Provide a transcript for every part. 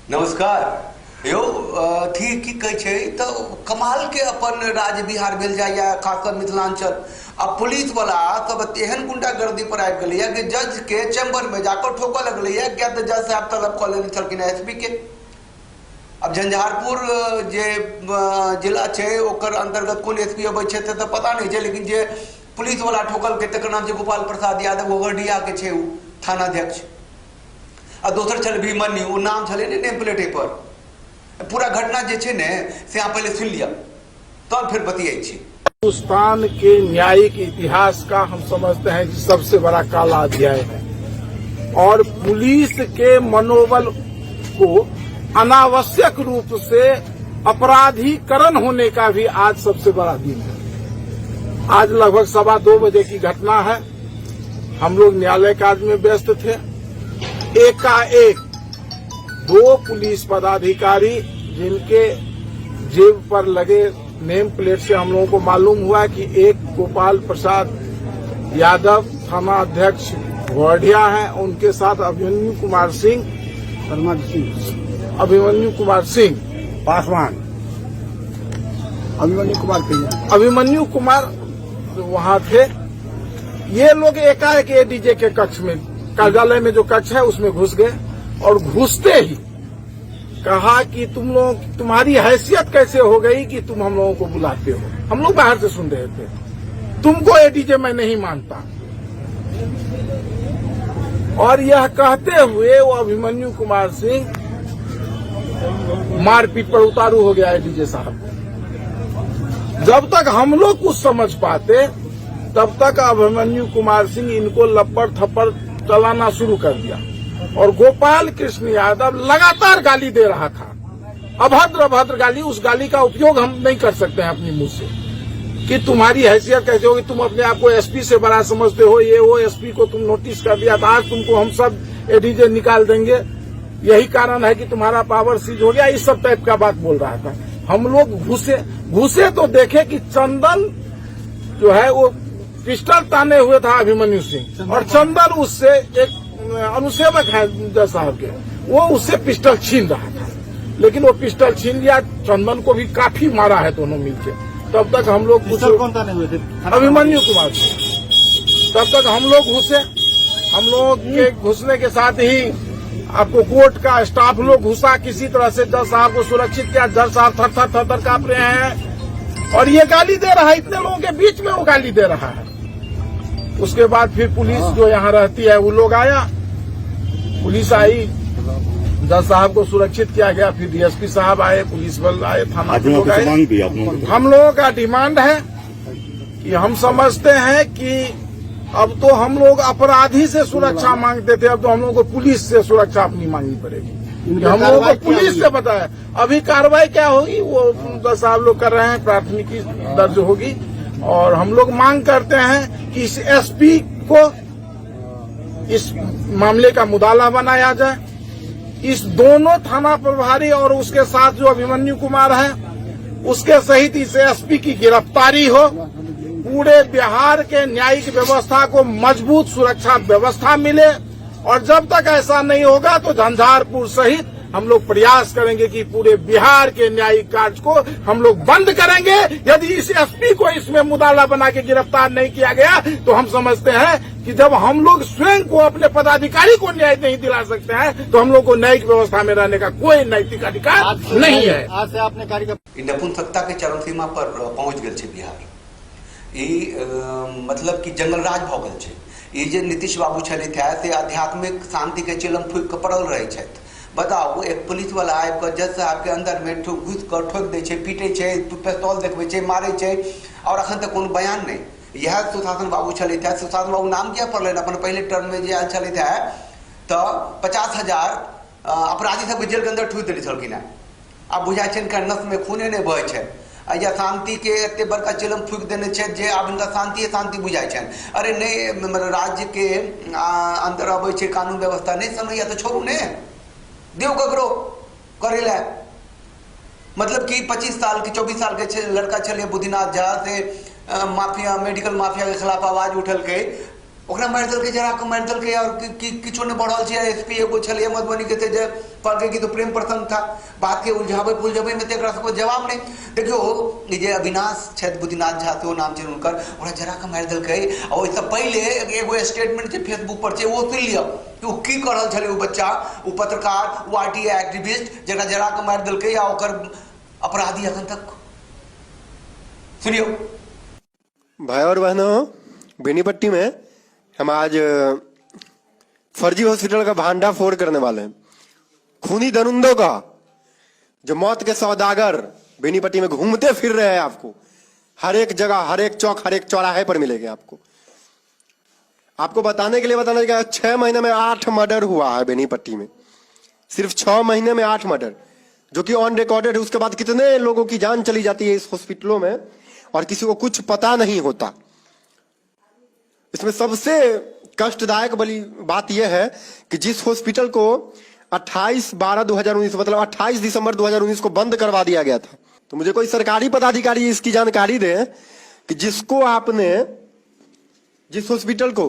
नमस्कार यो थी की कहे छै तो कमाल के अपन राज्य बिहार भेल जाइए खासकर मिथिलांचल। अब पुलिस वाला सब एहन गुंडागर्दी पर आबि गेलैया कि जज के चैम्बर में जाकर ठोकऽ लगलैया क्या तो जज साहब तलब कऽ लेने छलखिन एसपी के। अब झंझारपुर जे जिला छै ओकर अंतर्गत कोन एसपी अबै छै तऽ पता नहीं छै, लेकिन जे पुलिस वाला ठोकल के तकर नाम छै गोपाल प्रसाद यादव, ओवरडिया के छै थानाध्यक्ष। आ दोसर छल अभिमन्यु, वो नाम छले ने नेम प्लेटे पर। पूरा घटना जे छै ने से अहाँ पहले सुन लिया तब फिर बतियाई छी। हिंदुस्तान के न्यायिक इतिहास का हम समझते हैं कि सबसे बड़ा काला अध्याय है और पुलिस के मनोबल को अनावश्यक रूप से अपराधीकरण होने का भी आज सबसे बड़ा दिन है। आज लगभग 2:15 बजे की घटना है। हम लोग न्यायालय कार्य में व्यस्त थे। एकाएक 2 पुलिस पदाधिकारी जिनके जेब पर लगे नेम प्लेट से हम लोगों को मालूम हुआ कि एक गोपाल प्रसाद यादव थाना अध्यक्ष वडिया हैं, उनके साथ अभिमन्यु कुमार सिंह पासवान, अभिमन्यु कुमार वहां थे। ये लोग एकाएक एडीजे के कक्ष में, कार्यालय में जो कक्ष है उसमें घुस गए और घुसते ही कहा कि तुम लोग, तुम्हारी हैसियत कैसे हो गई कि तुम हम लोगों को बुलाते हो। हम लोग बाहर से सुन रहे थे, तुमको एडीजे मैं नहीं मानता। और यह कहते हुए वो अभिमन्यु कुमार सिंह मारपीट पर उतारू हो गया एडीजे साहब। जब तक हम लोग कुछ समझ पाते तब तक अभिमन्यु कुमार सिंह इनको लपड़ थप्पड़ चलाना शुरू कर दिया और गोपाल कृष्ण यादव लगातार गाली दे रहा था, अभद्र गाली। उस गाली का उपयोग हम नहीं कर सकते हैं अपनी मुंह से कि तुम्हारी हैसियत कैसे होगी, तुम अपने आप को एसपी से बड़ा समझते हो, ये वो एसपी को तुम नोटिस कर दिया था, आज तुमको हम सब एडीजे निकाल देंगे, यही कारण है कि तुम्हारा पावर सीज हो गया, इस सब टाइप का बात बोल रहा था। हम लोग घुसे तो देखे कि चंदन जो है वो पिस्टल ताने हुए था अभिमन्यु सिंह, और चंदन उससे एक अनुसेवक है जज साहब के, वो उससे पिस्टल छीन रहा था, लेकिन वो पिस्टल छीन लिया। चंदन को भी काफी मारा है दोनों मिलकर। तब तक हम लोग कौन ताने हुए थे? अभिमन्यु कुमार सिंह। तब तक हम लोग घुसे। हम लोग के घुसने के साथ ही आपको कोर्ट का स्टाफ लोग घुसा, किसी तरह से जज साहब को सुरक्षित किया। जज साहब थर कांप रहे हैं और ये गाली दे रहा है, इतने लोगों के बीच में वो गाली दे रहा है। उसके बाद फिर पुलिस जो यहाँ रहती है वो लोग आया, पुलिस आई, जज साहब को सुरक्षित किया गया। फिर डीएसपी साहब आए, पुलिस बल आए, थाना के लोग आए। हम लोगों का डिमांड है कि हम समझते हैं कि अब तो हम लोग अपराधी से सुरक्षा मांगते थे, अब तो हम लोगों को पुलिस से सुरक्षा अपनी मांगनी पड़ेगी। हम लोगों को पुलिस से बताया अभी कार्रवाई क्या होगी वो जज साहब लोग कर रहे हैं, प्राथमिकी दर्ज होगी। और हम लोग मांग करते हैं कि इस एसपी को इस मामले का मुदाला बनाया जाए। इस दोनों थाना प्रभारी और उसके साथ जो अभिमन्यु कुमार है उसके सहित इस एसपी की गिरफ्तारी हो। पूरे बिहार के न्यायिक व्यवस्था को मजबूत सुरक्षा व्यवस्था मिले और जब तक ऐसा नहीं होगा तो झंझारपुर सहित हम लोग प्रयास करेंगे कि पूरे बिहार के न्यायिक कार्य को हम लोग बंद करेंगे। यदि इस एसपी को इसमें मुदाला बना के गिरफ्तार नहीं किया गया तो हम समझते हैं कि जब हम लोग स्वयं को अपने पदाधिकारी को न्याय नहीं दिला सकते हैं तो हम लोग को न्यायिक व्यवस्था में रहने का कोई नैतिक अधिकार नहीं है। आज से आपने कार्यक्रम नपुंसकता के चरम सीमा पर पहुंच गए छे बिहार। मतलब कि जंगल राज भऽ गेल छै। ये जे नीतीश बाबू छलथि है से आध्यात्मिक शांति के चिलम फूक के पड़ल रहे छथि। बताओ, एक पुलिस वाला आबि कऽ जज साहब के अंदर में घुस कर ठोक दै छै, पीटे छै, पिस्तौल देखबै छै, मारै छै और अखन तक कोनो बयान नहीं। यह सुशासन बाबू छलथि है। सुशासन बाबू नाम किया पड़ल अपन पहले टर्म में जे आयल छलथि है तो 50,000 अपराधी सबके जेल के अंदर ठूक देने छलखिन है। आब बुझाइ छै इनका नस में खूने नहीं बहै छै। या शांति के एते बड़का चिलम फूक देने छे जे आब इनका शांति बुझाइ छनि। अरे नहीं, राज्य के अंदर अबै छै कानून व्यवस्था नहीं समझ तो छोड़ू ने, दियो ककरो करे ला। मतलब कि 25 साल के 24 साल के लड़का छे बुद्धिनाथ झा से माफिया, मेडिकल माफिया के खिलाफ आवाज उठल के ओकरा मारि देलकै, जरा के मारि देलकै और किछो नहीं बढ़ल छै। एसपी एगो छलै मधुबनी के थे जे कहलकै कि तो प्रेम प्रसंग था, बात के उलझाबै में एकरा सबको जवाब नहीं। देखियो ई जे अविनाश छथि बुद्धिनाथ झा सेहो नाम छै हुनकर, ओकरा जरा के मारि देलकै। और ओहिसँ पहिले एगो स्टेटमेंट छै फेसबुक पर छै, वो सुनि लिअ कि ओ की कर रहल छलै। ओ बच्चा, ओ पत्रकार, ओ आरटीआई एक्टिविस्ट जकरा जरा के मारि देलकै या ओकर अपराधी अखन तक सुनियो। भाई और बहनों, बेनीपट्टी में हम आज फर्जी हॉस्पिटल का भांडाफोड़ करने वाले हैं। खूनी दरिंदों का, जो मौत के सौदागर बेनीपट्टी में घूमते फिर रहे हैं, आपको हर एक जगह, हर एक चौक, हर एक चौराहे पर मिलेंगे। आपको बताने के लिए बताना चाहिए, 6 महीने में 8 मर्डर हुआ है बेनीपट्टी में। सिर्फ 6 महीने में 8 मर्डर, जो कि ऑन रिकॉर्डेड है। उसके बाद कितने लोगों की जान चली जाती है इस हॉस्पिटलों में और किसी को कुछ पता नहीं होता। इसमें सबसे कष्टदायक वाली बात यह है कि जिस हॉस्पिटल को 28/12/2019 मतलब 28 दिसंबर 2019 को बंद करवा दिया गया था, तो मुझे कोई सरकारी पदाधिकारी इसकी जानकारी दे कि जिस हॉस्पिटल को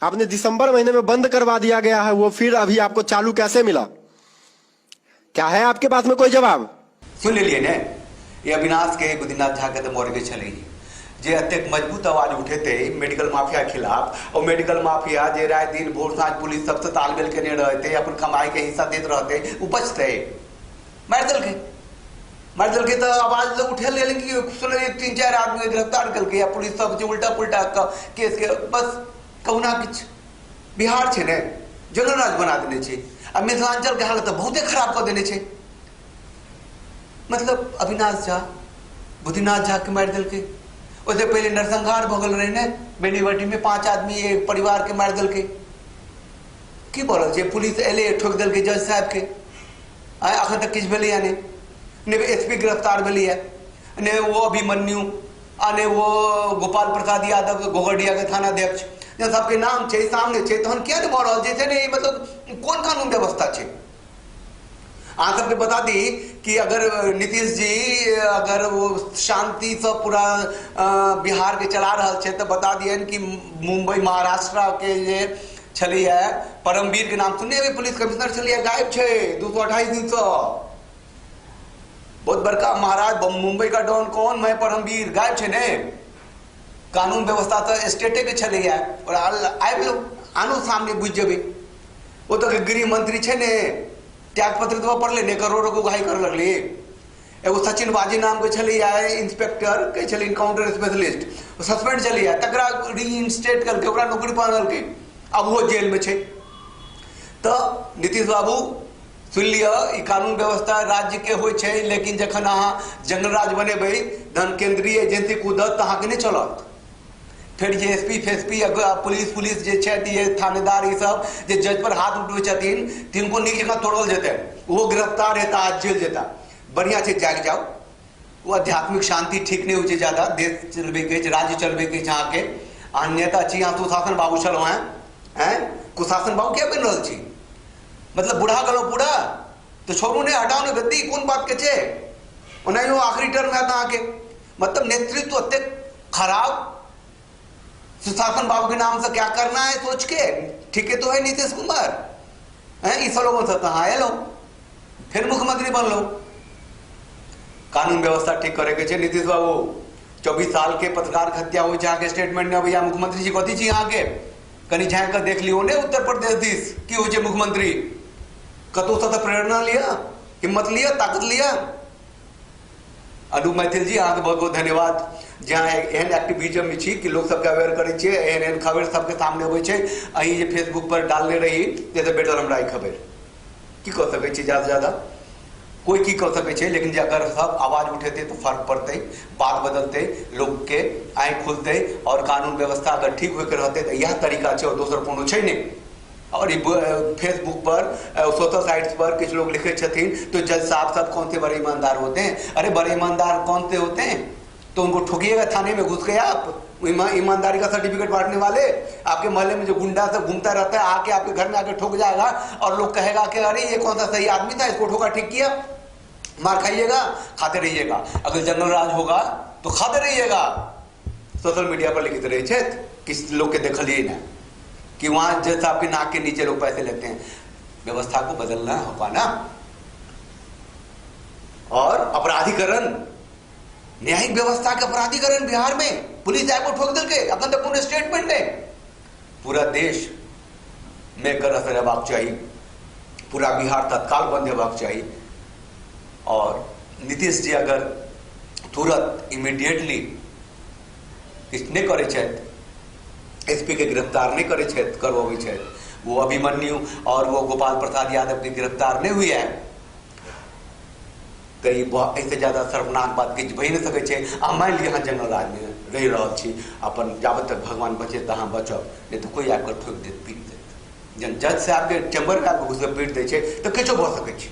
आपने दिसंबर महीने में बंद करवा दिया गया है, वो फिर अभी आपको चालू कैसे मिला? क्या है आपके पास में कोई जवाब? सुन लिए ने, ये अविनाश के बुद्धिनाथ झा के तो मोर के चले जे अत्यंत मजबूत आवाज उठे थे मेडिकल माफिया खिलाफ। और मेडिकल माफिया जे राय दिन भोर साँझ पुलिस सबसे तालमेल के रहते, अपन कमाई के हिस्सा देते रहते, वो बचते मार दिल तो आवाज लोग उठे ले कि 3-4 आदमी गिरफ्तार करके या पुलिस सब उल्टा पुल्टा केस के बस कहूना किछ। बिहार छे ने जंगल राज बना देने छे, अब मिथिलांचल के हालत बहुते खराब कर देने छे। मतलब अविनाश झा बुद्धिनाथ झा के मार दिल के, उससे पहले नरसंहार भगल रहे ने बेनीपट्टी में 5 आदमी एक परिवार के मार दिल के। की बोल छे, पुलिस एले ठोक दिल के जज साहब के, अखन तक किछ भेलै या ने एसपी गिरफ्तार भेलै है, ने वो अभिमन्यु ने वो गोपाल प्रसाद यादव घोघरडिया के थाना अध्यक्ष, जन सबके नाम छे सामने छे, तहन किया ने बोल रहल छे ने? मतलब कोन कानून व्यवस्था छे? आप सबके बता दी कि अगर नीतीश जी अगर वो शांति से पूरा बिहार के चला रहा है तो बता दिए कि मुंबई महाराष्ट्र के जे छली है परमवीर के नाम सुनने, पुलिस कमिश्नर छलिए गायब छे 228 दिन से। बहुत बड़का महाराज मुंबई का डॉन कौन, मैं परमवीर गायब छे ने। कानून व्यवस्था तो स्टेटे के छले है और आनो सामने बुझ जेबे। वो तो गृह मंत्री छे ने, त्यागपत्र तो पढ़ लेने, करोड़ों को घाई कर लगली। एगो सचिन बाजी नाम के छली है इंस्पेक्टर के छली इनकाउंटर स्पेशलिस्ट, सस्पेंड छली है, तकरा रीइंस्टेट करके ओकरा नौकरी पर के, अब वो जेल में छे। तो नीतीश बाबू सुन लिया, ई कानून व्यवस्था राज्य के होय छे, लेकिन जखन अहाँ जंगल राज बनेबै, धन केंद्रीय एजेंसी कूदत, अहाँ के नहीं चलत। फिर जे एसपी फेसपी पुलिस जे छे, ये थानेदार, ये सब जे जज पर हाथ उठबै छथिन, तिनको नीक जकाँ तोड़ल जेतै, वो गिरफ्तार हेता, आज जेल जेता। बढ़िया छे जाग जाओ। वो आध्यात्मिक शांति ठीक नहीं होइ छे ज्यादा, देश चलबे के, राज्य चलबे के, जहाँ के अहाँ नेता छी, अहाँ सुशासन बाबू छलौ हैं, कुशासन बाबू क्या बन रहल छी? मतलब बुढ़ा गलो पूरा तो छोड़ू ने, हटाओ ने गद्दी, कोन बात के छे? ओनाहियो आखिरी टर्म में अहाँ के मतलब नेतृत्व अत्ते खराब। सुशासन बाबू के नाम से क्या करना है सोच के, ठीक है तो है नीतीश कुमार है, इस लोगों से कहा है लो, फिर मुख्यमंत्री बन लो। कानून व्यवस्था ठीक करे के छे नीतीश बाबू। 24 साल के पत्रकार के हत्या हुई, जहाँ के स्टेटमेंट ने भैया मुख्यमंत्री जी कथी छी यहाँ के, कनी झाँक कर देख लियो ने उत्तर प्रदेश दिस की हो छे मुख्यमंत्री, कतौ से प्रेरणा लिया, हिम्मत लिया, ताकत लिया। अनूप मैथिल जी अहाँ बहुत बहुत धन्यवाद, जहाँ एहन एक्टिविज्म में छी कि लोग सबके अवेयर करे छे, एहन खबर सबके सामने अबै छे। अहीं जे फेसबुक पर डालने रही जैसे बेटर हमरा खबर की कह सकै छी, ज्यादा से ज्यादा कोई की कह सकै छे, लेकिन जे अगर सब आवाज उठेते तो फर्क पड़ते, बात बदलते, लोग के आँख खुलते और कानून व्यवस्था अगर ठीक होकर रहते तो यह तरीका छे और दोसर कोनो छे नहीं। और फेसबुक पर सोशल साइट्स पर कुछ लोग लिखे छथिन तो जज साहब सब कौन से बड़े ईमानदार होते हैं? अरे बड़े ईमानदार कौन से होते हैं? तो उनको ठोकिएगा, थाने में घुस गए आप, ईमानदारी का सर्टिफिकेट बांटने वाले। आपके मोहल्ले में जो गुंडा सब घूमता रहता है, आके आपके घर में आके ठोक जाएगा और लोग कहेगा कि अरे ये कौन सा सही आदमी था, इसको ठोका, ठीक किया। मार खाइएगा, खाते रहिएगा। अगर जनरल राज होगा तो खाते रहिएगा, सोशल मीडिया पर लिखित रहे छे किस लोग के देखलिए ना कि वहां जैसा आपके नाक के नीचे लोग पैसे लेते हैं। व्यवस्था को बदलना होगा ना। और अपराधीकरण, न्यायिक व्यवस्था के अपराधीकरण बिहार में पुलिस आय को ठोक दिल के अपन तो पूरे स्टेटमेंट है पूरा देश में कर असर हेबाक चाहिए, पूरा बिहार तत्काल बंद हेबाक चाहिए। और नीतीश जी अगर तुरंत इमीडिएटली किछु नहीं करे छथि, एसपी के गिरफ्तार नहीं करे छथि, करवाबै छथि, वो अभिमन्यु और वो गोपाल प्रसाद यादव के गिरफ्तार नहीं हुई है, तो ऐसे ज्यादा शर्मनाक बात किछु भई नहीं सकै छै। आ मान लिअ अहाँ जंगल राज में रहि रहल छी, अपन जाबत तक भगवान बचे तो अहाँ बचब, नहीं तो कोई आकर ठोक देत, पीट देत। जन जज से आपके चैम्बर में आपको घुस पीट दै छै तो किछो भऽ सकै छै।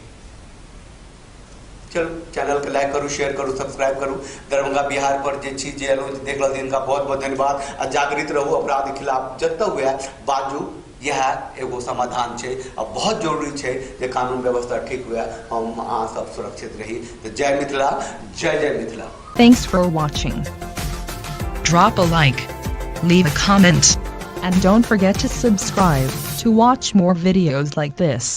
चलो चैनल के लाइक करू, शेयर करू, सब्सक्राइब करू। दरभंगा बिहार पर जे चीज जे एलहुँ देख रहल इनका बहुत बहुत धन्यवाद। आ जागृत रहू, अपराध के खिलाफ जतऽ हुए बाजू, यह एगो समाधान है। अब बहुत जरूरी है जे कानून व्यवस्था ठीक हुए, हम अहाँ सब सुरक्षित रही। तो जय मिथिला, जय जय Mithila. Thanks for watching. Drop a like, leave a comment, and don't forget to subscribe to watch more videos like this.